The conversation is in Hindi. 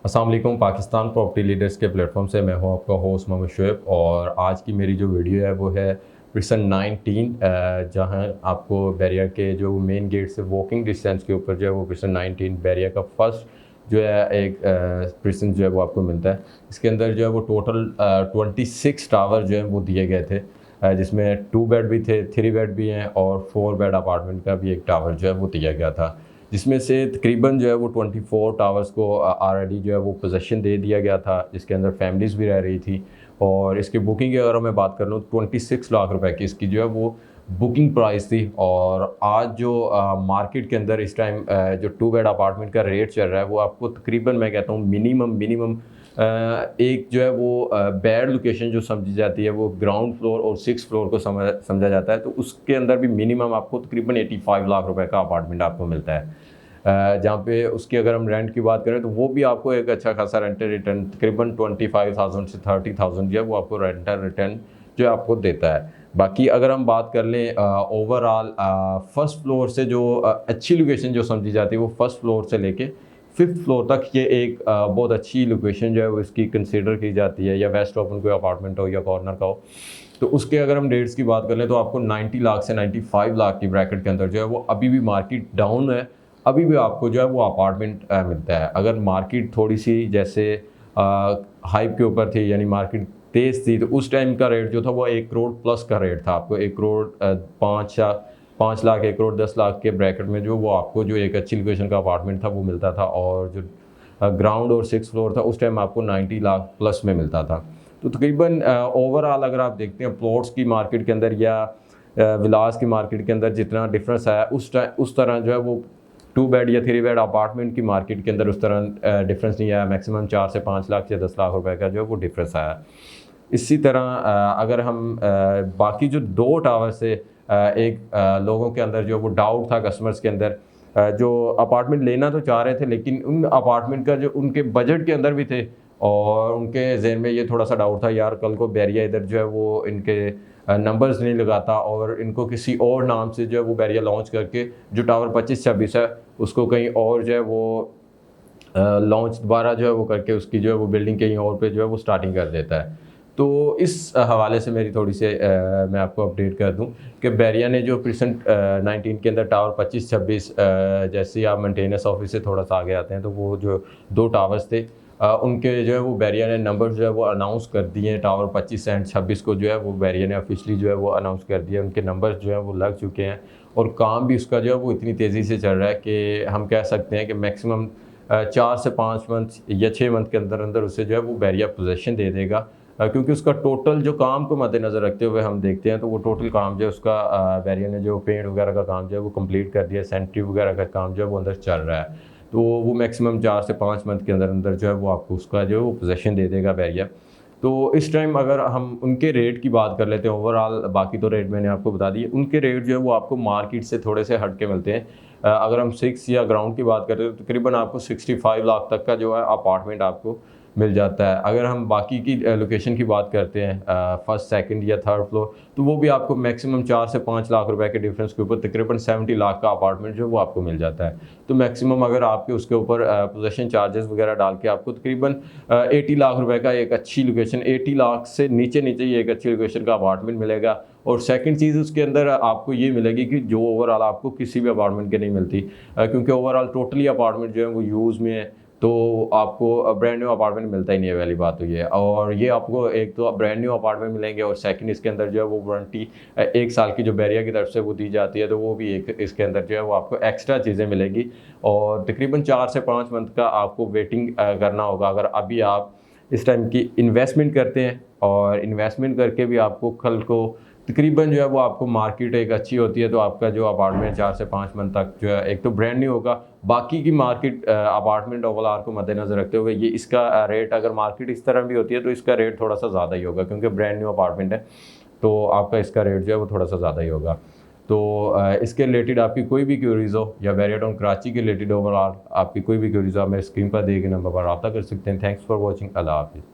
अस्सलाम वालेकुम। पाकिस्तान प्रॉपर्टी लीडर्स के प्लेटफॉर्म से मैं हूं आपका होस्ट मोहम्मद शुएब और आज की मेरी जो वीडियो है वो है प्रिसन 19, जहां आपको बैरिया के जो मेन गेट से वॉकिंग डिस्टेंस के ऊपर जो है वो प्रिसन 19 बैरिया का फर्स्ट जो है एक प्रिसन जो है वो आपको मिलता है। इसके अंदर जो है वो टोटल 26 टावर जो है वो दिए गए थे, जिसमें 2 बेड भी थे, 3 बेड भी हैं और 4 बेड अपार्टमेंट का भी एक टावर जो है वो दिया गया था, जिसमें से तकरीबन जो है वो 24 टावर्स को ऑलरेडी जो है वो पोजेसन दे दिया गया था, जिसके अंदर फैमिलीज़ भी रह रही थी। और इसकी बुकिंग की अगर मैं बात कर लूँ 26 लाख रुपए की इसकी जो है वो बुकिंग प्राइस थी। और आज जो मार्केट के अंदर इस टाइम जो 2 बेड अपार्टमेंट का रेट चल रहा है वो आपको तकरीबन मैं कहता हूँ मिनिमम एक जो है वो बैड लोकेशन जो समझी जाती है वो ग्राउंड फ्लोर और 6 फ्लोर को समझा जाता है, तो उसके अंदर भी मिनिमम आपको तकरीबन 85 लाख रुपए का अपार्टमेंट आपको मिलता है। जहाँ पे उसकी अगर हम रेंट की बात करें तो वो भी आपको एक अच्छा खासा रेंटल रिटर्न तकरीबन 25,000 से 30,000 जो है वो आपको रेंटल रिटर्न जो है आपको देता है। बाकी अगर हम बात कर लें ओवरऑल फर्स्ट फ्लोर से जो अच्छी लोकेशन जो समझी जाती है वो फर्स्ट फ्लोर से लेके 5th फ्लोर तक ये एक बहुत अच्छी लोकेशन जो है वो इसकी कंसीडर की जाती है, या वेस्ट ओपन कोई अपार्टमेंट हो या कॉर्नर का हो। तो उसके अगर हम रेट्स की बात कर लें तो आपको 90 लाख से 95 लाख की ब्रैकेट के अंदर जो है वो अभी भी मार्केट डाउन है, अभी भी आपको जो है वो अपार्टमेंट मिलता है। अगर मार्केट थोड़ी सी जैसे हाइप के ऊपर थी, यानी मार्केट तेज़ थी, तो उस टाइम का रेट जो था वो 1 करोड़ प्लस का रेट था। आपको 1 करोड़ 5 लाख, 1 करोड़ 10 लाख के ब्रैकेट में जो वो आपको जो एक अच्छी लोकेशन का अपार्टमेंट था वो मिलता था, और जो ग्राउंड और 6 फ्लोर था उस टाइम आपको 90 लाख प्लस में मिलता था। तो तकरीबन ओवरऑल अगर आप देखते हैं प्लॉट्स की मार्केट के अंदर या विलास की मार्केट के अंदर जितना डिफरेंस आया उस तरह जो है वो 2 बेड या 3 बेड अपार्टमेंट की मार्केट के अंदर उस तरह डिफरेंस नहीं आया। मैक्सिमम 4 से 5 लाख या 10 लाख रुपए का जो है वो डिफरेंस आया। इसी तरह अगर हम बाकी जो 2 टावर से लोगों के अंदर जो वो डाउट था कस्टमर्स के अंदर, जो अपार्टमेंट लेना तो चाह रहे थे लेकिन उन अपार्टमेंट का जो उनके बजट के अंदर भी थे, और उनके जहन में ये थोड़ा सा डाउट था यार कल को बैरिया इधर जो है वो इनके नंबर्स नहीं लगाता और इनको किसी और नाम से जो है वो बैरिया लॉन्च करके जो टावर 25-26 है उसको कहीं और जो है वो लॉन्च दोबारा जो है वो करके उसकी जो है वो बिल्डिंग कहीं और पे जो है वो स्टार्टिंग कर देता है। तो इस हवाले से मेरी थोड़ी सी मैं आपको अपडेट कर दूं कि बैरिया ने जो प्रिसेंट 19 के अंदर टावर 25-26, जैसे ही आप मेंटेनेंस ऑफिस से थोड़ा सा आगे आते हैं तो वो जो 2 टावर्स थे उनके जो है वो बैरिया ने नंबर जो है वो अनाउंस कर दिए हैं। टावर 25 एंड 26 को जो है वो बैरिया ने ऑफिशियली जो है वो अनाउंस कर दिया, उनके नंबर जो है वो लग चुके हैं और काम भी उसका जो है वो इतनी तेज़ी से चल रहा है कि हम कह सकते हैं कि मैक्सिमम 4 से 5 मंथ या 6 मंथ के अंदर अंदर उसे जो है वो बैरिया पोजेसन दे देगा, क्योंकि उसका टोटल जो काम को मद्देनज़र रखते हुए हम देखते हैं तो वो टोटल काम जो है उसका बैरिया ने जो पेंट वगैरह का काम जो है वो कंप्लीट कर दिया, सेंट्री वगैरह का काम जो है वो अंदर चल रहा है। तो वो मैक्सिमम 4 से 5 मंथ के अंदर अंदर जो है वो आपको उसका जो है वो पोजेसन दे देगा बैरिया। तो इस टाइम अगर हम उनके रेट की बात कर लेते हैं ओवरऑल, बाकी तो रेट मैंने आपको बता दिए, उनके रेट जो है वो आपको मार्केट से थोड़े से हट के मिलते हैं। अगर हम 6 या ग्राउंड की बात करें तो तकरीबन आपको 65 लाख तक का जो है अपार्टमेंट आपको मिल जाता है। अगर हम बाकी की लोकेशन की बात करते हैं फर्स्ट, सेकंड या थर्ड फ्लोर, तो वो भी आपको मैक्सिमम 4 से 5 लाख रुपए के डिफरेंस के ऊपर तकरीबन 70 लाख का अपार्टमेंट जो वो आपको मिल जाता है। तो मैक्सिमम अगर आपके उसके ऊपर पोजेसन चार्जेस वगैरह डाल के आपको तकरीबन 80 लाख रुपए का एक अच्छी लोकेशन, 80 लाख से नीचे नीचे ही एक अच्छी लोकेशन का अपार्टमेंट मिलेगा। और सेकंड चीज़ उसके अंदर आपको ये मिलेगी कि जो ओवरऑल आपको किसी भी अपार्टमेंट के नहीं मिलती, क्योंकि ओवरऑल टोटली अपार्टमेंट जो है वो यूज़ में है, तो आपको ब्रांड न्यू अपार्टमेंट मिलता ही नहीं है, पहली बात तो ये है। और ये आपको एक तो ब्रांड न्यू अपार्टमेंट मिलेंगे और सेकंड इसके अंदर जो है वो वारंटी 1 साल की जो बैरिया की तरफ से वो दी जाती है, तो वो भी एक इसके अंदर जो है वो आपको एक्स्ट्रा चीज़ें मिलेगी। और तकरीबन 4 से 5 मंथ का आपको वेटिंग करना होगा। अगर अभी आप इस टाइम की इन्वेस्टमेंट करते हैं और इन्वेस्टमेंट करके भी आपको कल को तकरीबन जो है वो आपको मार्केट एक अच्छी होती है, तो आपका जो अपार्टमेंट 4 से 5 मंथ तक जो है एक तो ब्रांड न्यू होगा, बाकी की मार्केट अपार्टमेंट ओवरऑल को मद्देनज़र रखते हुए ये इसका रेट अगर मार्केट इस तरह भी होती है तो इसका रेट थोड़ा सा ज़्यादा ही होगा, क्योंकि ब्रांड न्यू अपार्टमेंट है तो आपका इसका रेट जो है वो थोड़ा सा ज़्यादा ही होगा। तो इसके रिलेटेड आपकी कोई भी क्यूरीज़ हो या बैरिया टाउन कराची के रिलेटेड ओवरऑल आपकी कोई भी क्यूरीज़ हो, आप मेरे स्क्रीन पर दिए गए नंबर पर रब्ता कर सकते हैं। Thanks for watching. अल्लाह हाफिज़।